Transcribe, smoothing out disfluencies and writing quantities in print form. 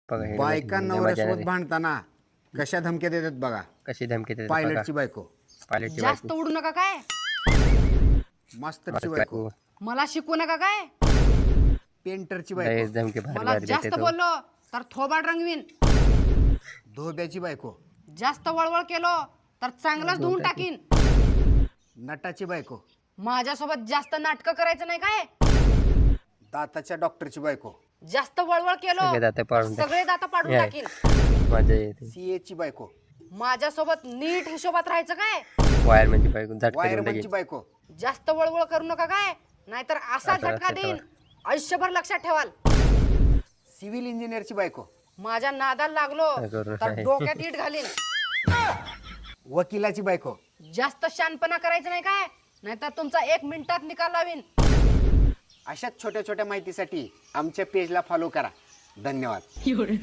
बघा हे बायका मजा नवऱ्यासोबत आली. भांडताना कशा धमक्या देतात बघा. कशी धमकी देते पायलटची बायको, पायलटची जास्त उडू नका काय, मास्तरची बायको, बायको मला शिकू नका काय, पेंटरची लय बायको, धमकी भारी मला भारी देते जास्त तो. बोललो तर थोबाड रंगवीन, धोब्याची बायको, जास्त वळवळ केलो तर चांगलाच धुवून टाकीन, नटाची बायको, माझ्यासोबत जास्त नाटकं करायचं नाही काय, दाताच्या डॉक्टरची बायको, जास्त वळवळ केलो सगळे दाते पाडून टाक. सगळे दाता पाडून ये. टाकीन, मजा येते. सीएची बायको, माझ्यासोबत नीट हिशोबात राहायचं काय, वायर म्हणजे बायको झटके देऊन वायरमनची टाकेल. बायको, जास्त वळवळ करू नका काय, नाहीतर असा आता झटका लक्षात देईन आयुष्यभर लक्षात ठेवाल. सिव्हिल इंजिनियरची बायको, माझ्या नादाला लागलो काय करू तर नाही. डोक्यात इट घालीन, वकिलाची बायको. जास्त शानपणा करायचं नाही काय, नाहीतर तुमचा 1 मिनिटात निकाल लावीन. अशाच छोट्या छोट्या माहितीसाठी आमच्या पेजला फॉलो करा. धन्यवाद.